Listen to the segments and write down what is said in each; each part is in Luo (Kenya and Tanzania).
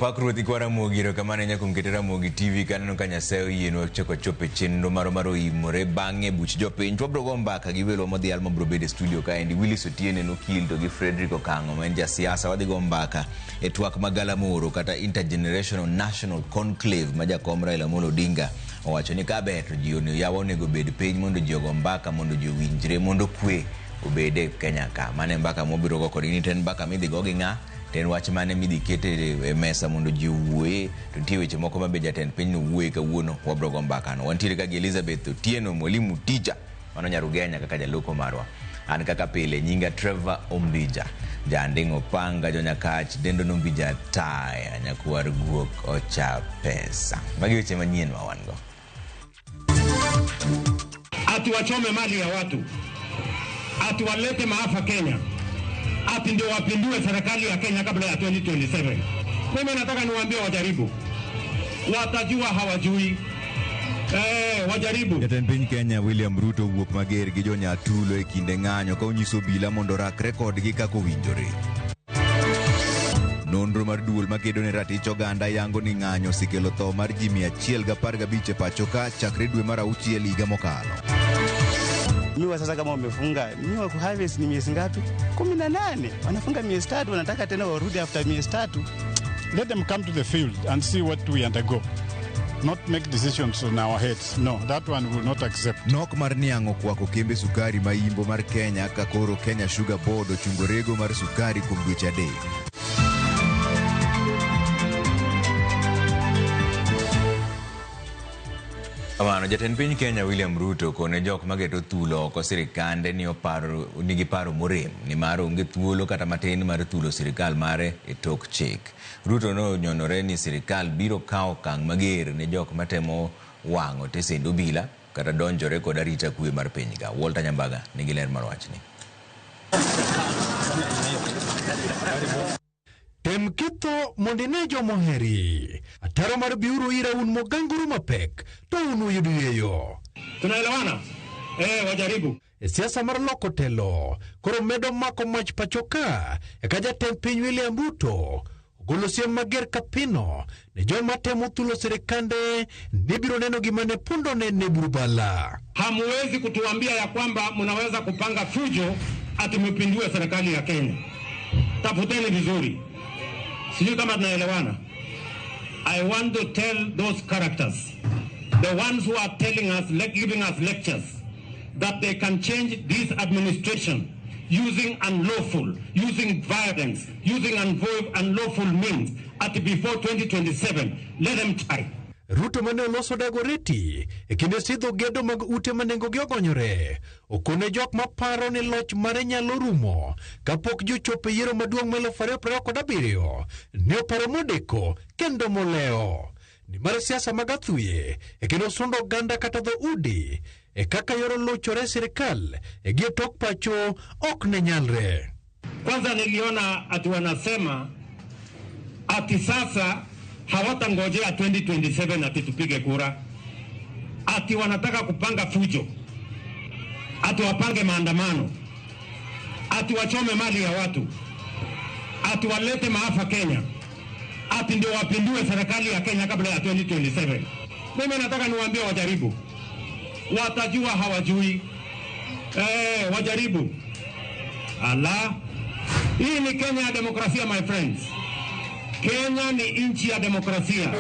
Pakruti kwa Ramogiro kamane nyakumketera Mogi TV kaneno kanyaseo yeno choko chope chenro maro imore bange buch jopiny to bro gombaka gi welo modhi alma bro bede studio ka endi Willis Otiene no kildo gi Frederick Okango men ja siasa wadhi gombaka e twak magala moro kata intergenerational national conclave maja kom Raila Amolo Odinga owacho ni kaber to ji yawo nego bed piny mondo ji gombaka mondo ji winjre mondo kwe obede Kenya ka mane mbaka mobiro go kod ni ten mbaka midhi go gi nga ten wach mane midhi kete e mesa mondo ji wuoye to nitie weche moko mabe jatend piny no wuoye kawuono wabro go mbaka no wantiere ka gi Elizabeth Otieno mwalimu tija mano Nyarugenya kaka jaloko marwa an kaka pile nyinga Trevor Ombija jandingo panga jonyakach dendo nombija taya nyakwar guok ocha pesa magi weche manyien ma wan go. Ati wachome mali ya watu, ati walete maafa Kenya, ati ndio wapindue serikali ya Kenya kabla ya 2027. Mimi nataka niwaambie wajaribu. Watajua hawajui. Wajaribu. Jatend piny Kenya William Ruto wuok mager gi jonyatulo e kinde ng'anyo ka onyiso bila mondo rak rekod gi kako winjore. Nonro mar duol makedo ne ratich oganda yango ni ng'anyo sikelo tho mar ji 115 e pacho ka chakre dwe mar 6 higa mokalo. Miwa sasa kama wamefunga, miwa kuharvest ni miezi ngapi? 18. Wanafunga miezi 3, wanataka tena warudi after miezi 3. Let them come to the field and see what we undergo. Not make decisions on our heads. No, that one will not accept. Nok mar niang'o kwako kembe sukari maimbo mar Kenya ka koro Kenya Sugar Board ochungo rego mar sukari kuom dweche adek. Amano jatend piny Kenya William Ruto kone jok mageto thulo oko sirikande ni oparo nigi paro morem ni maro onge thuolo kata matin mar thulo sirikal mare e tok chik. Ruto no nyonore ni sirikal biro kawo okang' mager ne jok matemo wang'o tesend obila kata donjore kod arita kwe mar piny ka. Walter Nyambaga nigi ler mar wachni. Tem kitho mondine jomoheri. Ataro mar biuru ira un moganguru mapek. To unu yuduyeyo. Tunaelewana? Wajaribu. E siasa mar loko telo. Koro medo mako mach pachoka. E kaja tem piny William Ruto. Golo siem mager kapino. Ne joma temo thulo serikande. Nibiro neno gimane pundo ne neburubala. Hamuwezi kutuambia ya kwamba munaweza kupanga fujo ati mpindue serikali ya Kenya. Tafuteni vizuri. Sijui kama tunaelewana. I want to tell those characters, the ones who are telling us, giving us lectures, that they can change this administration using unlawful, using violence, using unlawful means at before 2027. Let them try. Ruto mane oloso dagoreti e kinde sidho gedo mag ute manengo gi ogonyore okone jok maparo ni loch mare nyalo rumo kapok jochopo yiero maduong' 2027 ne oparo modeko kendo moleo ni mar siasa mag athuye e kendo sundo ganda kata dho udi e kaka yoro lochore sirikal e gie tok pacho ok ne nyalre. Kwanza niliona ati wanasema ati sasa hawatangojea 2027 ati tupige kura. Ati wanataka kupanga fujo. Ati wapange maandamano. Ati wachome mali ya watu. Ati walete maafa Kenya. Ati ndio wapindue serikali ya Kenya kabla ya 2027. Mimi nataka niwaambie wajaribu. Watajua hawajui. Wajaribu. Allah. Hii ni Kenya ya demokrasia, my friends. Kenya ni inchi ya demokrasia.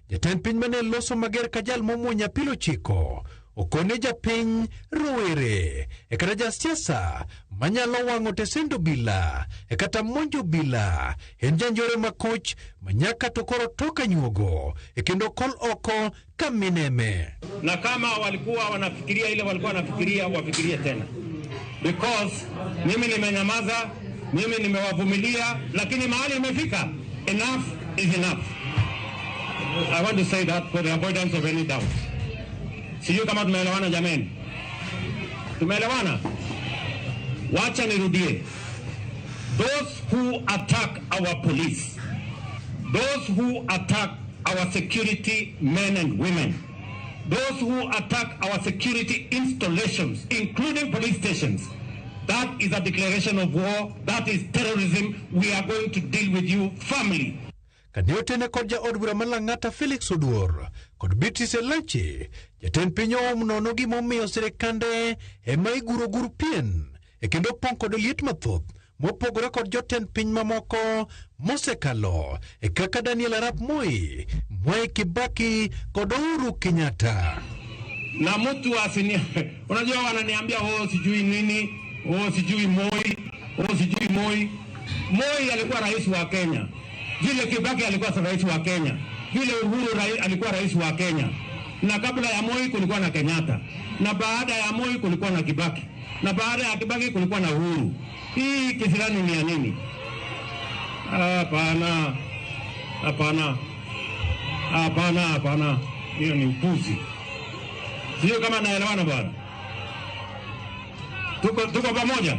Jatend piny mane loso mager kajal momuonya pilo chiko okone japiny rowere e kata jasiasa manyalo wang'o tesend obila kata monjo obila en janjore makoch manyaka to koro toka nyuogo kendo kol oko kamineme. Na kama walikuwa wanafikiria ile walikuwa wanafikiria, wafikirie tena, because mimi nimenyamaza, mimi nimewavumilia, lakini mahali imefika, enough is enough. I want to say that for the avoidance of any doubt. Sijui kama tumeelewana jameni? Tumeelewana? Wacha nirudie. Those who attack our police, those who attack our security men and women, those who attack our security installations, including police stations, that is a declaration of war. That is terrorism. We are going to deal with you firmly. Kaniotene kod ja od bura malang'ata Felix Oduor kod Beatrice Elachi, jatend piny omunono gimomiyo sirikande ema iguro pien kendo pong' kod liet mathoth mopogore kod jotend piny mamoko mosekalo kaka Daniel Arap Moi, Mwai Kibaki kod Uhuru Kenyatta. Na mtu asini, unajua wananiambia sijui nini, sijui Moi, sijui Moi. Moi alikuwa rais wa Kenya, vile Kibaki alikuwa rais wa Kenya, vile Uhuru alikuwa rais wa Kenya, na kabla ya Moi kulikuwa na Kenyatta, na baada ya Moi kulikuwa na Kibaki, na baada ya Kibaki kulikuwa na Uhuru. Hii kisirani ni ya nini? Hapana, hapana, hapana, hapana, hiyo ni upuzi. Sio kama naelewana bwana. Tuko pamoja.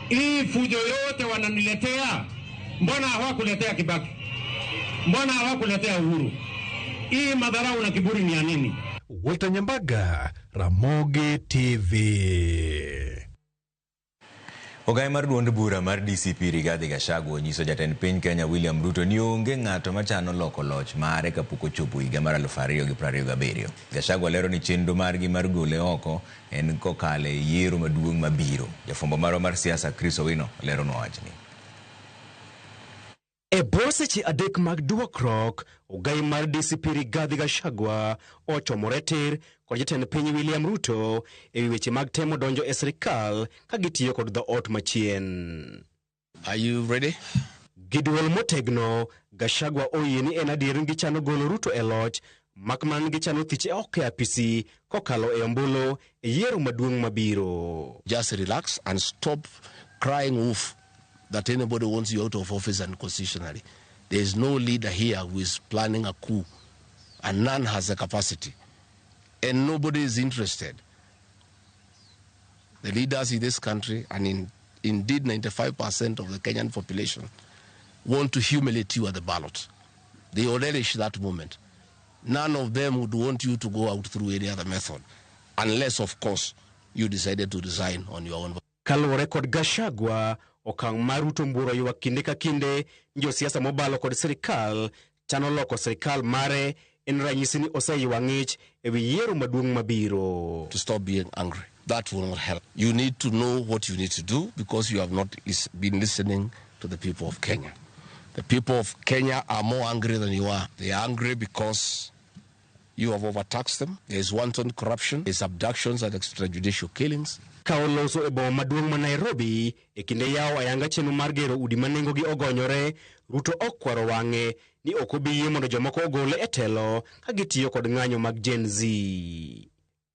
Hii fujo yote wananiletea, mbona hawakuletea Kibaki? Mbona hawakuletea Uhuru? Hii madharau na kiburi ni ya nini? Walter Nyambaga, Ramogi TV. Ogai mar duond bura mar DCP Rigathi Gachagua onyiso jatend piny Kenya William Ruto ni onge ng'ato machano loko loch mare kapok ochopo higa mar 2027. Gachagua lero ni chenro margi mar gole oko en kokale yiero maduong' mabiro. Jafwambo marwa mar siasa Chris Owino lero nowachni. E bwo seche adek mag duokruok, ogai mar DCP Rigathi Gachagua ochomore tir kod jatend piny William Ruto e weche mag temo donjo e sirikal ka gitiyo kod dhoot machien. Are you ready? Giduol motegno, Gachagua oyie ni en adier gi chano golo Ruto e loch, makman gi chano thich e oko e apisi kokalo e ombulu e yiero maduong' mabiro. Just relax and stop crying wolf that anybody wants you out of office unconstitutionally. There is no leader here who is planning a coup, and none has the capacity, and nobody is interested. The leaders in this country, and indeed 95% of the Kenyan population, want to humiliate you at the ballot. They will relish that moment. None of them would want you to go out through any other method, unless, of course, you decided to resign on your own. Kaluwore kod Gachagua, okang' mar Ruto mburo ywa kinde ka kinde jo siasa mobalo kod sirikal chano loko sirikal mare en ranyisi ni oseywa ng'ich ewi yiero maduong' mabiro. To stop being angry. That will not help. You need to know what you need to do because you have not been listening to the people of Kenya. The people of Kenya are more angry than you are. They are angry because you have overtaxed them. There is wanton corruption. There is abductions and extrajudicial killings. Kaoloso e boma maduong' ma Nairobi e kinde yawo ayanga chenro mar gero udi manengo gi ogonyore, Ruto okwaro wang'e ni ok obi yie mondo jomoko ogole e telo ka gitiyo kod ng'anyo mag Gen Z.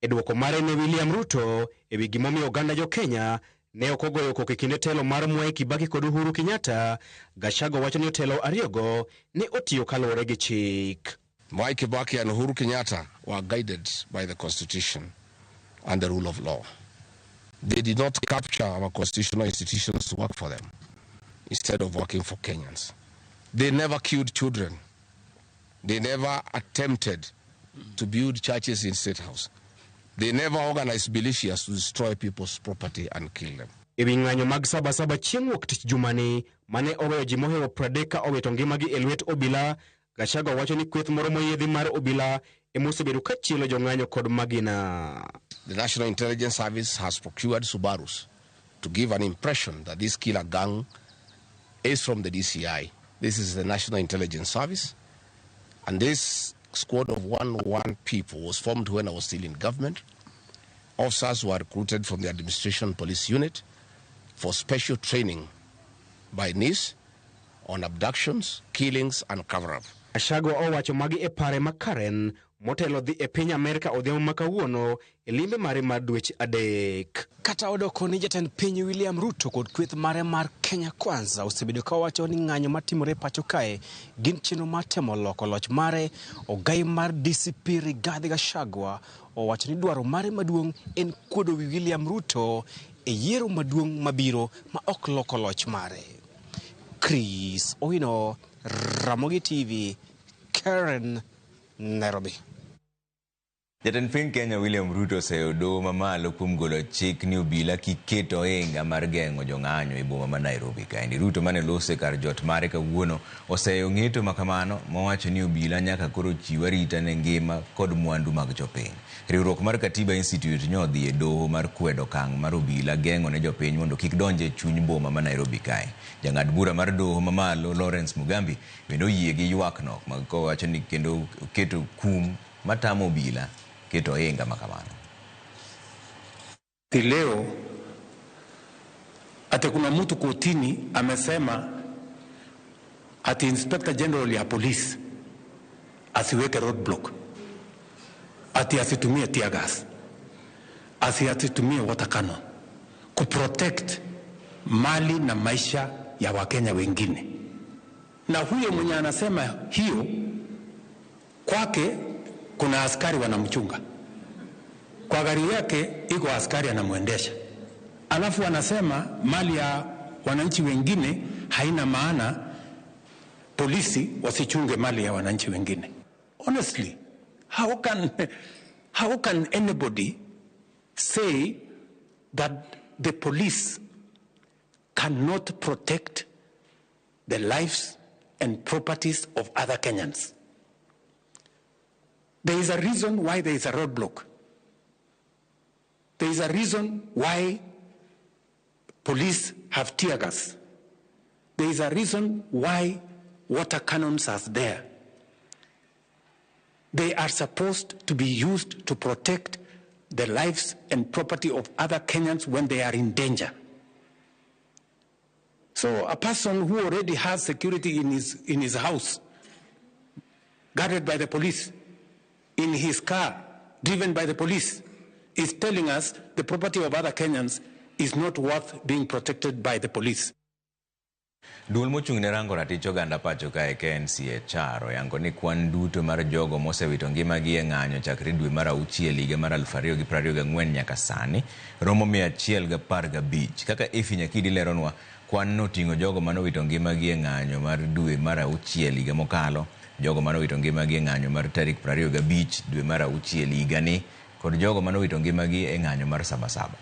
E duoko mare ne William Ruto e wi gimomiyo oganda jo Kenya ne ok ogoyo koko e kinde telo mar Mwai Kibaki kod Uhuru Kenyatta, Gachagua wacho ni telo ariyogo ne otiyo kaluwore gi chik. Mwai Kibaki and Uhuru Kenyatta were guided by the Constitution and the rule of law. They did not capture our constitutional institutions to work for them instead of working for Kenyans. They never killed children. They never attempted to build churches in State House. They never organized militias to destroy people's property and kill them. Ewi ng'anyo mag Sabasaba chieng' wuok tich jumani mane oweyo ji mohewo 30 owito ngimagi e lwet obila, Gachagua wacho ni kweth moro moyiedhi mar obila emosebedo ka chielo jong'anyo kod magina. The National Intelligence Service has procured Subarus to give an impression that this killer gang is from the DCI. This is the National Intelligence Service, and this squad of 101 people was formed when I was still in government. Officers were recruited from the Administration Police Unit, for special training by NIS on abductions, killings, and cover-up. Gachagua owacho magi e pare ma Karen motelo dhi e piny Amerika odhiambo ma kawuono e limbe mare mar dweche 3. Kata odoko ni jatend piny William Ruto kod kweth mare mar Kenya Kwanza osebedo ka wacho ni ng'anyo matimore pacho kae gin chenro mar temo loko loch mare. Ogai mar DCP Rigathi Gachagua owacho ni dwaro mare maduong' en kuodo wi William Ruto e yiero maduong' mabiro ma ok loko loch mare. Chris Owino, Ramogi TV, Karen, Nairobi. Jatend piny Kenya William Ruto oseyodo mamalo kuom golo chik ni obila kiketo ohinga mar geng'o jong'anyo e boma ma Nairobi kaendi. Ruto mane lose kar jot mare kawuono oseyo ng'eto makamano mowacho ni obila nyaka koro chiw arita ne ngima kod mwandu mag jopiny. Riwruok mar Katiba Institute nyodhi e doho mar kwedo okang' mar obila geng'o ne jopiny mondo kik donje chuny boma ma Nairobi kae. Jang'ad bura mar doho mamalo Lawrence Mugambi bende oyie gi ywakno kowacho ni kendo keto kum matamo obila keto ohinga makamano. Leo ati kuna mtu kotini amesema ati Inspector General ya Police asiweke roadblock, ati asitumie tear gas, asitumie water cannon kuprotect mali na maisha ya Wakenya wengine. Na huyo mwenye anasema hiyo kwake kuna askari wanamchunga, kwa gari yake iko askari anamuendesha, alafu anasema mali ya wananchi wengine haina maana, polisi wasichunge mali ya wananchi wengine. Honestly, how can anybody say that the police cannot protect the lives and properties of other Kenyans? There is a reason why there is a roadblock. There is a reason why police have tear gas. There is a reason why water cannons are there. They are supposed to be used to protect the lives and property of other Kenyans when they are in danger. So a person who already has security in his house, guarded by the police, in his car, driven by the police, is telling us the property of other Kenyans is not worth being protected by the police. Duol mochung' ne rango ratich oganda pacho kae KNCHR oyango ni kwan duto mar jogo mosewito ngimagi e ng'anyo chakre dwe mar 6 higa mar 2024 nyaka sani romo 115. Kaka Efi Nyakidi leronwa, kwan noting'o jogo manowito ngimagi e ng'anyo mar dwe mar 6 higa mokalo, jogo manowito ngimagi e ng'anyo mar tarik 25 dwe mar 6 higani, kod jogo manowito ngimagi e ng'anyo mar Sabasaba.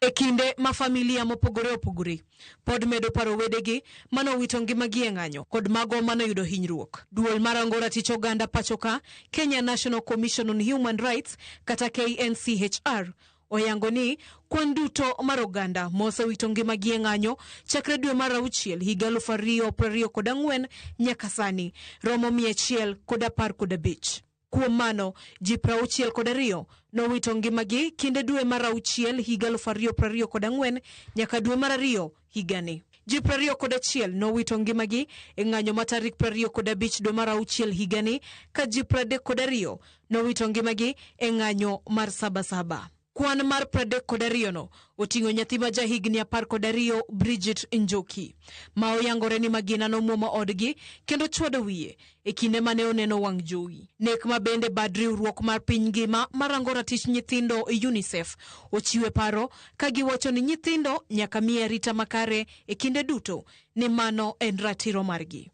E kinde ma familia mopogore opogore pod medo paro wedegi manowito ngimagi e ng'anyo kod mago manoyudo hinyruok. Duol marango ratich oganda pachoka, Kenya National Commission on Human Rights kata KNCHR, oyango ni kwan duto mar oganda mosewito ngimagi e ng'anyo chakre dwe mar 6 higa 2024 nyaka sani romo 115. Kuom mano, ji 62 nowito ngimagi kinde dwe mar 6 higa 2024 nyaka dwe mar 2 higani. Ji 21 nowito ngimagi e ng'anyo ma tarik 25 dwe mar 6 higani, ka ji 32 nowito ngimagi e ng'anyo mar Sabasaba. Kwan mar 32 no oting'o nyathi ma jahigni 12 Bridget Njoki, ma oyangore ni magina nomuomo odgi kendo chwado wiye e kinde mane oneno wang' jowi. Nek ma bende bad riwruok mar piny ngima marango ratich nyithindo UNICEF ochiwe paro ka giwacho ni nyithindo nyaka miye arita makare e kinde duto, ni mano en ratiro margi.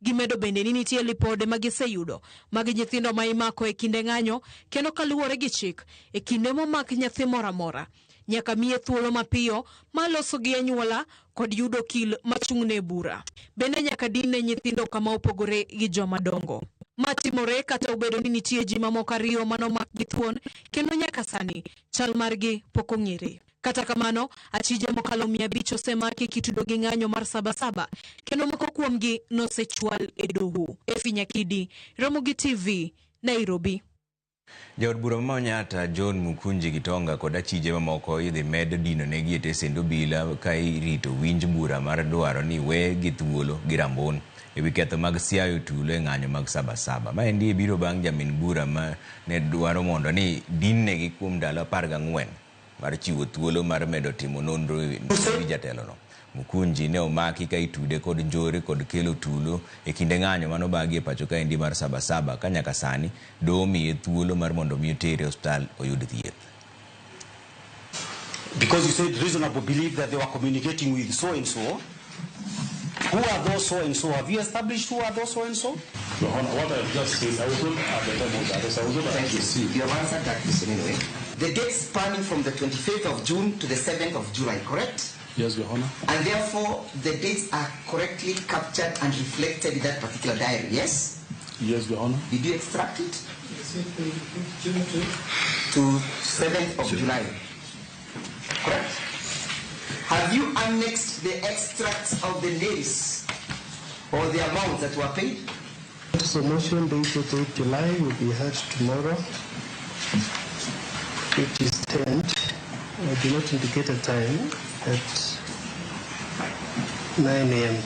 Gimedo bende ni nitie lipode magiseyudo mag nyithindo ma imako e kinde ng'anyo, kendo kaluwore gi chik e kinde momak nyathi moramora nyaka miye thuolo mapiyo maloso gi anyuola kod yudo kil machung'ne bura. Bende nyaka dine nyithindo kama opogore gi joma dongo. Matimore kata obedo ni nitie ji mamoko 2 manomak gi thuon, kendo nyaka sani chal margi pok ong'ere. Kata kamano, achije mokalo 500 osemaki kitudo gi ng'anyo mar Sabasaba, kendo moko kuomgi nosechwal e doho. Efi Nyakidi, Ramogi TV, Nairobi. Jaod bura Manyata John Mukunji Gitonga kod achije mamoko idhi med dino negi etesend obila ka irito winj bura mar dwaro ni we gi thuolo gi rambon ewi ketho mag siayo tulo e ng'anyo mag Sabasaba. Ma endi biro bang' jamin bura ma ne dwaro mondo ni din negi kuom ndalo 14 mar chiwo thuolo mar medo timo nonro ewi jatelo no. Mukunji ne omaki ka itude kod njore kod kelo tulo e kinde ng'anyo manobagi e pacho ka endi mar Sabasaba ka nyaka sani domi e thuolo mar mondo mi otere hospital oyud thieth. Because you said reasonable belief that they were communicating with so and so. Who are those so and so? Have you established who are those so and so? Your Honor, what I just said, I was not at the time of the arrest. I was not at the scene. You have answered that question anyway. The dates spanning from the 25th of June to the 7th of July, correct? Yes, Your Honor. And therefore, the dates are correctly captured and reflected in that particular diary, yes? Yes, Your Honor. Did you extract it? To 7th of July, correct? Have you annexed the extracts of the names or the amounts that were paid? So motion dated 8 July will be heard tomorrow, which is 10th. I do not indicate a time at 9 a.m.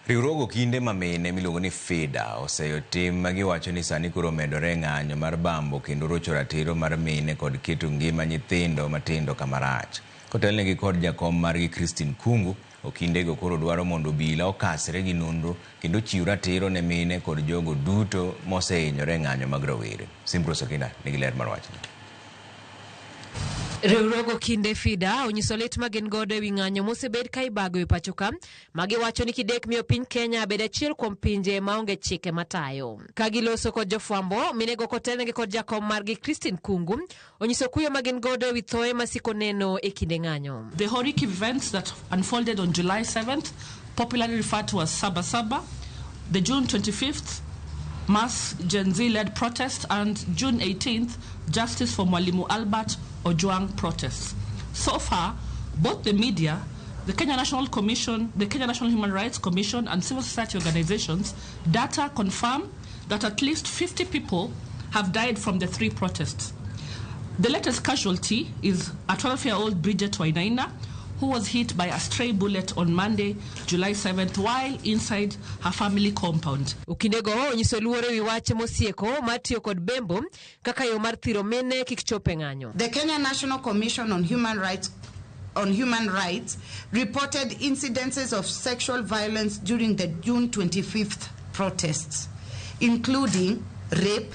Riwruogo kinde mamene miluongo ni FEDA oseyo tim magiwacho ni sani koro medore ng'anyo mar bambo kendo rocho ratiro mar mine kod keto ngima nyithindo matindo kamarach. Kotelnegi kod jakom margi Christine Kungu okindego koro dwaro mondo obila okasre gi nonro kendo chiw ratiro ne mine kod jogo duto mosehinyore ng'anyo mag rawere. Simpro Sokinda nigi ler mar wachni. Riwruogo kinde FIDA onyiso lit magin godo ewi ng'anyo mosebed ka ibago e pacho ka magiwacho ni kidek miyo piny Kenya bed achiel kuom pinje maonge chike matayo. Kagiloso kod jofwambo minego kotelnegi kod jakom margi Christine Kungu onyiso kuyo magin godo ewi thoe masiko neno e kinde ng'anyo. The horrific events that unfolded on July 7th, popularly referred to as Sabasaba, the June 25th mass Gen Z-led protest, and June 18th, Justice for Mwalimu Albert Ojwang protests. So far, both the media, the Kenya National Commission, the Kenya National Human Rights Commission, and civil society organizations, data confirm that at least 50 people have died from the 3 protests. The latest casualty is a 12-year-old Bridget Wainaina, who was hit by a stray bullet on Monday, July 7th, while inside her family compound. Ukindego onyiso luore wi wache mosieko matiyo kod bembo kaka yo mar thiro mene kik chope ng'anyo. The Kenya National Commission on Human Rights reported incidences of sexual violence during the June 25th protests, including rape,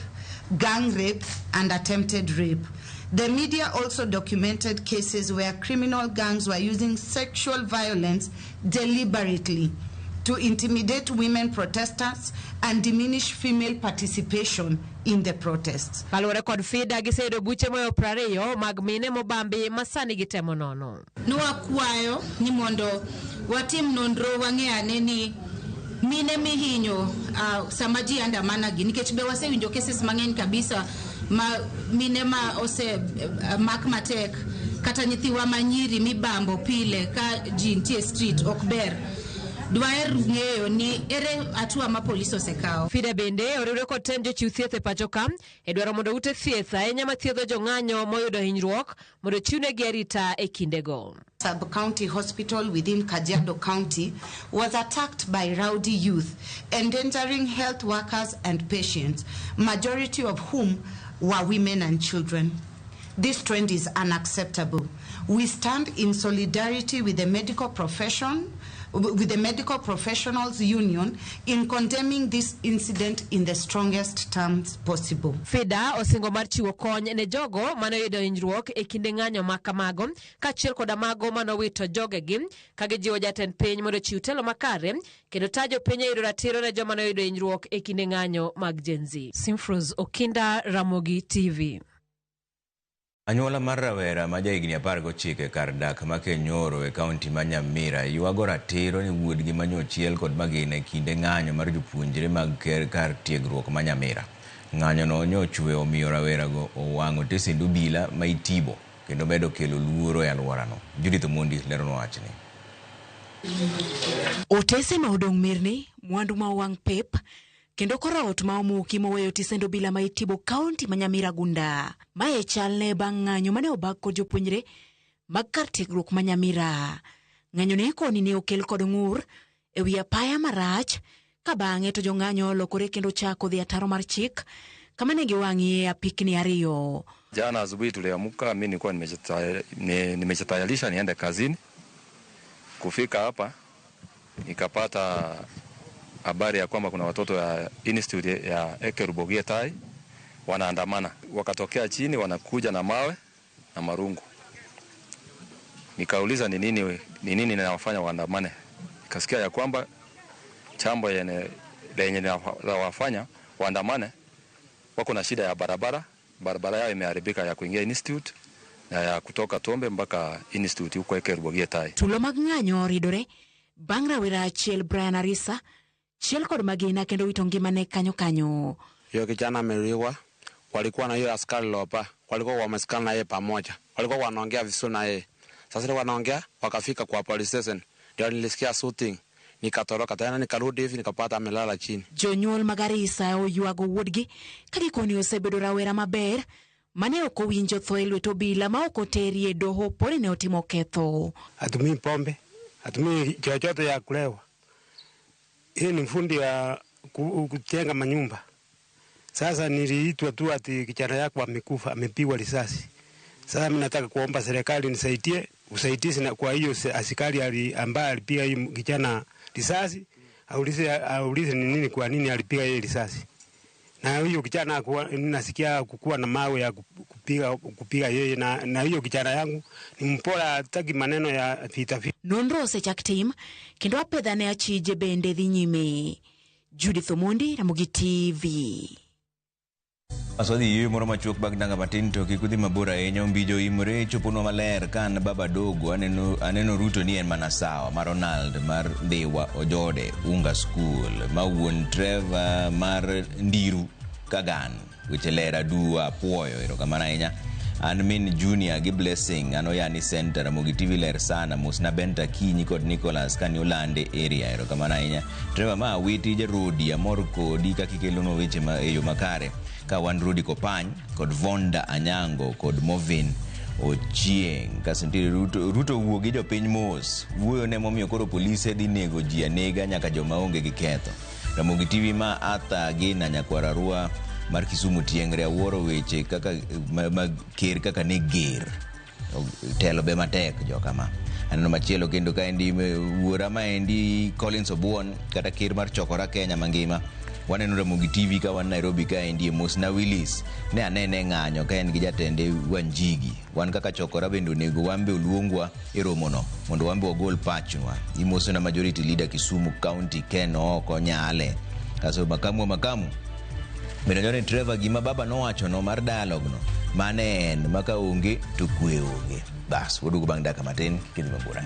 gang rape, and attempted rape. The media also documented cases where criminal gangs were using sexual violence deliberately to intimidate women protesters and diminish female participation in the protests. Kalore kod FIDA gisedo buche moyo 20 mag mine mobambi masani gitemo nono. Nwakwayo ni mondo watim nonro wang'eane ni mine mihinyo sama ji andamana gi nikech be wasewinjo cases mang'eny kabisa ma mine ma ose mak matek kata nyithiwa manyiri mibambo pile ka ji ntie street okber. Dwaer ng'eyo ni ere atua ma polis osekao. FIDA bende oriwre kod tem jochiw thieth e pacho ka e dwaro mondo ute thieth ahinya mathiedho jong'anyo moyudo hinyruok mondo chiwnegi arita e kindego. Sub-county hospital within Kajiado County was attacked by rowdy youth, endangering health workers and patients, majority of whom were women and children. This trend is unacceptable. We stand in solidarity with the medical professionals union in condemning this incident in the strongest terms possible. FIDA osingo mar chiwo kony ne jogo manoyudo hinyruok e kinde ng'anyo ma kamago kaachiel koda mago manowito jogegi ka gijiwo jatend piny mondo chiw telo makare kendo tajo piny yudo ratiro ne joma noyudo hinyruok e kinde ng'anyo mag Gen Z. Simfros Okinda, Ramogi TV. Anyuola mar rawera ma jahigni 19 kar dak ma Kenyoro e kaunti ma Nyamira yuago ratiro ni wuodgi manyochiel kod magina e kinde ng'anyo mar jopuonjre mag kar tiegruok ma Nyamira. Ng'anyo no nyochwe omiyo rawerago owang'o tesend obila ma itibo kendo medo kelo luoro e alworano. Judith Omondi lerono wachni. Otese ma odong' mirni, mwandu ma wang' pep, Kendo korot ma omuki moweyo tisendo bila ma itibo kaunti ma Nyamira Gunda. Mae chalne bang' ng'anyo mane obak kod jopuonjre mag kar tiegruok ma Nyamira. Ng'anyo ne koni ne okel kod ng'ur e wi apaya marach, ka bang'e to jong'anyo lokore kendo chako dhi ataro mar chik kama ne giwang'ie apikni ariyo. Jana asubuhi tuliamka, mimi nilikuwa nimejitayarisha niende kazini. Kufika hapa nikapata habari ya kwamba kuna watoto ya institute ya Ekerubogie Tai wanaandamana. Wakatokea chini wanakuja na mawe na marungu. Nikauliza ni nini ninawafanya waandamane. Nikasikia ya kwamba chambo lenye wafanya waandamane wako na shida ya barabara yao imeharibika ya kuingia institute na ya kutoka Tombe mpaka institute huko Ekerubogie Tai. Tulo mag ng'anyo ridore bang' rawera achiel Brian Arisa chiel kod magina kendo wito ngimane kanyo. Hiyo kijana ameliwa, walikuwa na hiyo askari lopa, walikuwa wamesikana na yeye pamoja, walikuwa wanaongea vizuri na yeye. Sasa wanaongea wakafika kwa police station, ndio nilisikia shooting, nikatoroka tena, nikarudi hivi nikapata amelala chini. Jonyuol mag Arisa oyuago wuodgi ka gikoni osebedo rawera maber mane ok owinjo tho e lwet obila ma ok oterie doho poni ne otimo ketho. Hatumii pombe, hatumii chochote ya kulewa. Hii ni fundi ya kujenga manyumba. Sasa niliitwa tu ati kijana yako amekufa, amepigwa risasi. Sasa mimi nataka kuomba serikali nisaidie, usaidizi na kwa hiyo askari ambaye alipiga hiyo kijana risasi, aulize ni nini, kwa nini alipiga yeye risasi. Na hiyo kijana nasikia kukuwa na mawe ya kupiga yeye, na hiyo kijana yangu ni mpora, hataki maneno ya vita. Nonro osechak tim kendo apedhane achije bende dhi nyime. Judith Omondi, Ramogi TV. Aswadi yiyo moro machuok bag danga matin to kikudhi mabura enyo mbijo imore chopono maler kan baba dogo aneno Ruto ni en mana sawa mar Ronald mar Dhiwa Ojode Unga School ma wuon Trevor mar Ndiru Kagan weche lera dua puoyo erokamano ahinya. An min Junior gi Blessing ano yani center Ramogi TV ler sana musna Benta Kinyi kod Nicholas kani Olande area erokamano ahinya. Trevor ma witi jarodi amor kodi kakikelono weche ma eyo makare ka wan Rudi Kopany kod Vonda Anyango kod Movin Ochieng. Kasentiri Ruto wuogi jopiny mos wuoyo ne momiyo koro polise dhi nego ji anega nyaka joma onge gi ketho. Ramogi TV ma atha gina nyakwara rua mar Kisumu tiengre awuoro weche kaka ker kaka ne ger telo be matek jokama. Aneno machielo kendo ka endi wuora ma endi Collins Obuon kata ker mar Chokora Kenya mangima. Waneno Ramogi TV ka wan Nairobi ka endi Mosna Willis ne anene ng'anyo ka en gi jatende Wanjigi. Wan kaka Chokora bende onego wambe oluongwa e romono mondo wambe ogol pachwa. Imosona majority leader Kisumu County Ken oko nyale. Kaso makamu bende jone Trevor gima baba nowacho no mar dialogue no mane en maka onge to kwe onge. Bas wadugo bang' dakika matin kidhi mabura.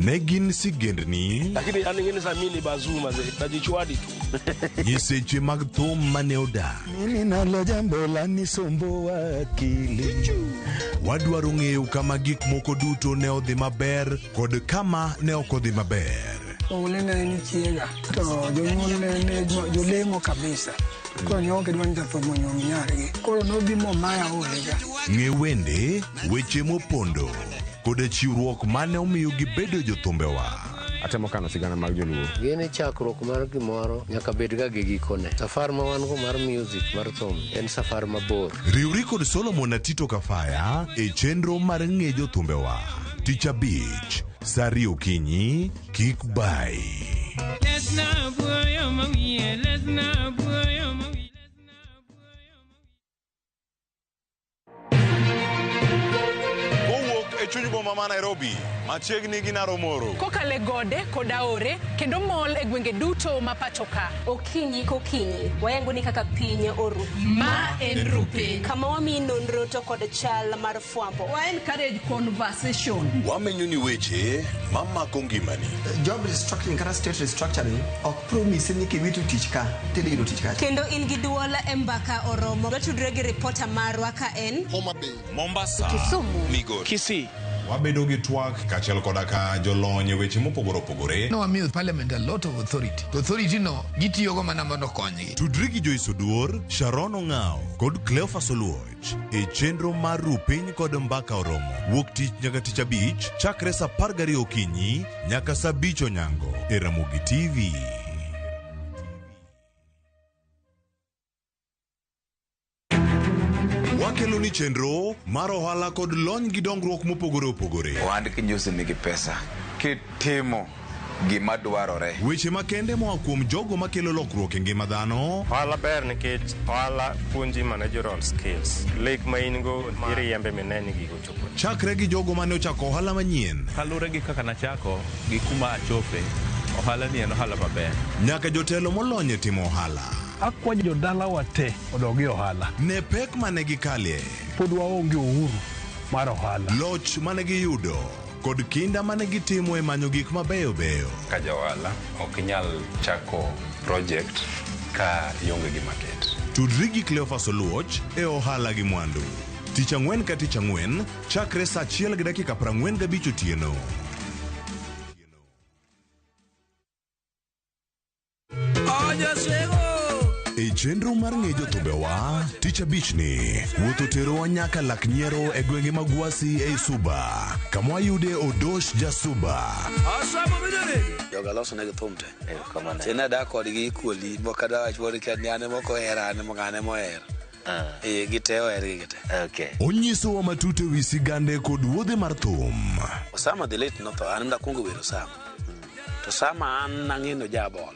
Negin sigendni lakini aningine samini bazuma ze najichwadi tu nyiseche mag thum mane oda mimi nalo jambo la nisombo wakili wadwaro ng'eyo kama gik moko duto ne odhi maber kod kama ne ok odhi maber. Olene ni chiega to jonyuol ne jolemo kabisa ko nyonge dwan jathomo nyargi koro nobimo maya olega ng'e wende weche mopondo kod chiwruok mane omiyo gibedo jothumbewa. Atemo kano sigana mag joluo. Gene chakruok mar gimoro nyaka bed ga gi gikone. Safar ma wan go mar music mar thum en safar mabor. Riwri kod Solomon Atito Kafaya e chenro mar ng'e jothumbewa. Tich Abich, Sari Okinyi, kik bai. Kowuok e chuny boma ma Nairobi, machiegni gi Naromoro. Kokale gode koda ore kendo mol e gwenge duto ma pacho ka. Okinyi kokinyi wayango ni kaka piny oru. Ma en rupe. Kama wami nonro to kod chal mar fwambo. Wa encourage conversation. Wamenyo ni weche mamako ngimani. Job restructuring kata state restructuring ok promise ni kiwitu tich ka tede yudo tich ka. Kendo in gi duola e mbaka oromo gatudre gi reporter marwa ka en Homa Bay, Mombasa, Kisumu, Migori, Kisii. Wabedo gi twak kachiel koda ka jolony weche mopogore opogore. No, wamiyo parliament a lot of authority. To authority no gitiyogo mana mondo konygi. Tudri gi Joyce Oduor, Sharon Ong'ao kod Cleophas Oluoch e chenro mar Rupiny kod Mbaka Oromo. Wuok tich nyaka tich abich chakre sa 12 okinyi nyaka sa 5 onyango e Ramogi TV. Wakelo ni chenro mar ohala kod lony gi dongruok mopogore opogore. Ohand kinyosi nigi pesa kitimo gima dwarore. Weche makende moa kuom jogo makelo lokruok e ngima dhano. Ohala ber nikech ohala puonji managerial skills. Lek ma in go iriembe mineni gigo chopo. Chakre gi jogo mane ochako ohala manyien. Kalure gi kaka nachako gi kuma achope. Ohala ni en ohala maber. Nyaka jotelo molony e timo ohala. Akwa jodala wate odogi ohala. Ne pek mane gikalie. Pod waonge uhuru mar ohala. Loch mane giyudo kod kinda mane gitimo e manyo gik mabeyo beyo. Ka jaohala ok inyal chako project ka ionge gi market. Tudri gi Cleophas Oluoch e ohala gi mwandu. Tich ang'wen ka tich ang'wen chakre sa 1:45 otieno. E chenro mar ng'ejo thumbewa, tich abich ni wuotho terowa nyaka lak nyiero e gwenge mag Wasi e Suba, kama wayude Odosh Jasuba. Joga loso ne thumte. Sina da kodgi kuoli mokada wach wori kan yane moko herane mongane moher. Giteo gite. Okay. Onyiso wa matute wi sigande kod wuodhe mar thum. Osama the late no to an da kungo wero Osama. To Sama an nang'ino jabol.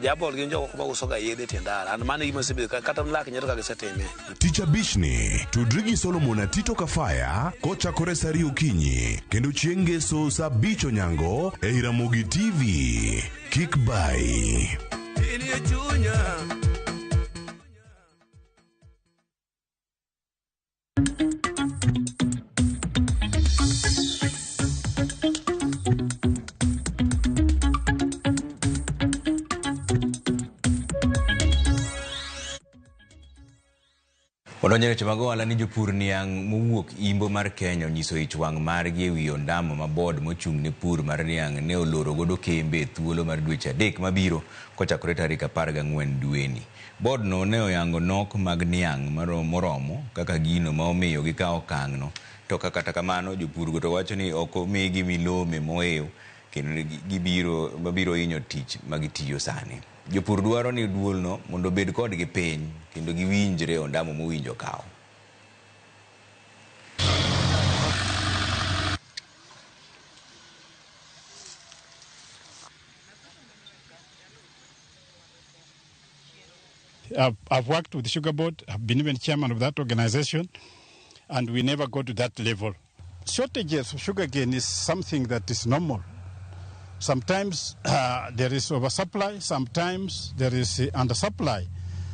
Jabol gi jogo kuma usoga yedhe tendara. An mane gima sebe kata mlak nyeto ka gisetime. Tich abich ni Tudri gi Solomon Atito Kafaya kochakore sa 2 okinyi kendo chieng' ngeso sa 5 onyango e Ramogi TV. Kik bai. Odonjore chamago wala ni jopur niang' mowuok imbo mar Kenya onyiso ich wang' margi e wi ondamo ma board mochung' ne pur mar niang' ne oloro godo kembe thuolo mar dweche 3 mabiro kochakore tarik 14 dweni. Board no ne oyango nok mag niang' moromo kaka gino ma omiyo gikawo okang'no. To kata kamano jopur go to wacho ni ok omigi milome moew kendo mabiro hinyo tich magitiyo sani. Jopur dwaro ni duolno mondo bed kodgi piny kendo giwinjre ondamo mowinjo kawo. I've worked with Sugar Board. I've been even chairman of that organization, and we never go to that level. Shortages of sugarcane is something that is normal. Sometimes there is oversupply, sometimes there is undersupply.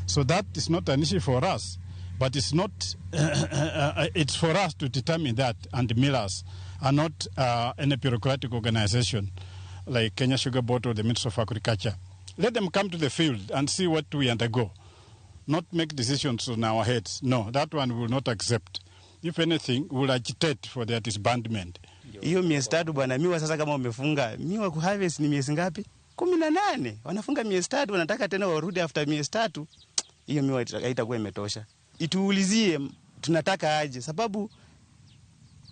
So that is not an issue for us, but it's not. It's for us to determine that, and the millers are not any bureaucratic organization like Kenya Sugar Board or the Ministry of Agriculture. Let them come to the field and see what we undergo, not make decisions on our heads. No, that one we will not accept. If anything, we will agitate for their disbandment. Hiyo miezi 3 bwana, miwa sasa kama umefunga, miwa kuharvest ni miezi ngapi? 18. Wanafunga miezi 3, wanataka tena warudi after miezi 3. Hiyo miwa haitakuwa imetosha. Ituulizie tunataka aje, sababu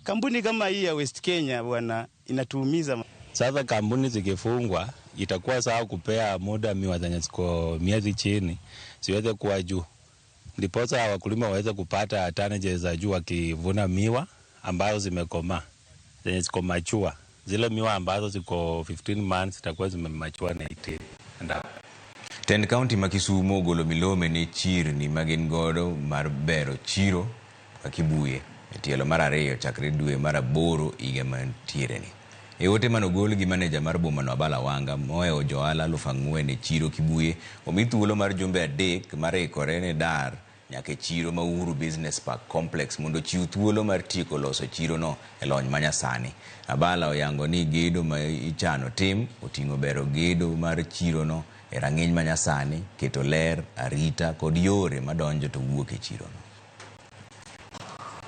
kampuni kama hii ya West Kenya bwana inatuumiza. Sasa kampuni zikifungwa itakuwa sawa kupea muda miwa zenye ziko miezi chini siweze kuwa juu. Ndiposa wakulima waweze kupata tonnages za juu wakivuna miwa ambazo zimekomaa. Zenye ziko mature. Zile miwa ambazo ziko 15 months itakuwa zimemature na 18 and up. Tend County ma Kisumu ogolo milome ne chirni magin godo mar bero chiro Kibuye. Tielo mar 2 chakre dwe mar 8 higa mantiere ni. E ote manogol gi maneja mar boma no Abala Wanga moewo johala 4,000 e chiro Kibuye omi thuolo mar jumbe adek mar ikore ne dar nyaka chiro ma Uhuru Business Park Complex mondo chiw thuolo mar tieko loso chiro no e lony manyasani. Abala oyango ni gedo ma ichano tim oting'o bero gedo mar chiro no e rang'iny manyasani, keto ler, arita kod yore madonjo to wuok e chiro no.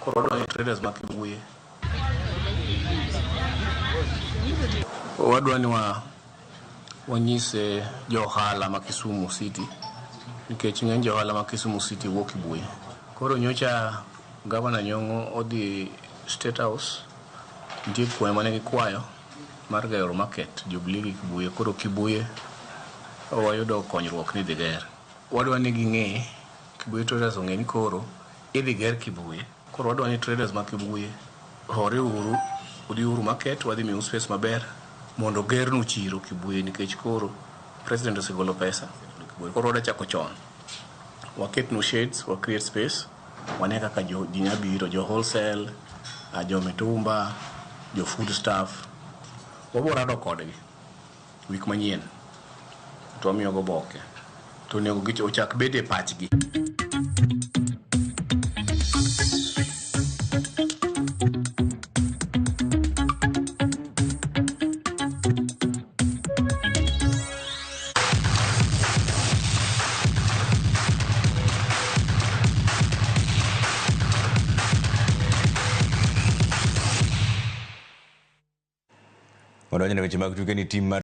Koro traders ma Kibuye wadwa ni wanyise johala ma Kisumu City nikech ng'eny johala ma Kisumu City wuok Kibuye. Koro nyocha Governor Nyong'o odhi State House, nitie kwayo mane gikwayo mar gero market Jubilee gi Kibuye. Koro Kibuye wayudo konyruok ni dhi ger. Wadwa ni ging'e Kibuye traders ong'e ni koro idhi ger Kibuye. Koro wadwa ni traders ma Kibuye hore uru udi uru market wadhi miu space maber mondo gernu chiro Kibuye nikech koro president osegolo pesa Kibuye. Koro wadwa chako chon, waketnu shades, wa create space, wane kaka ji nyabiro, jo wholesale, jo mitumba, jo food staff, waborado kodgi wik manyien to wamiyo go boke to nego gicho ochak bede pachgi. Wadonjo ne weche mag tuke ni tim mar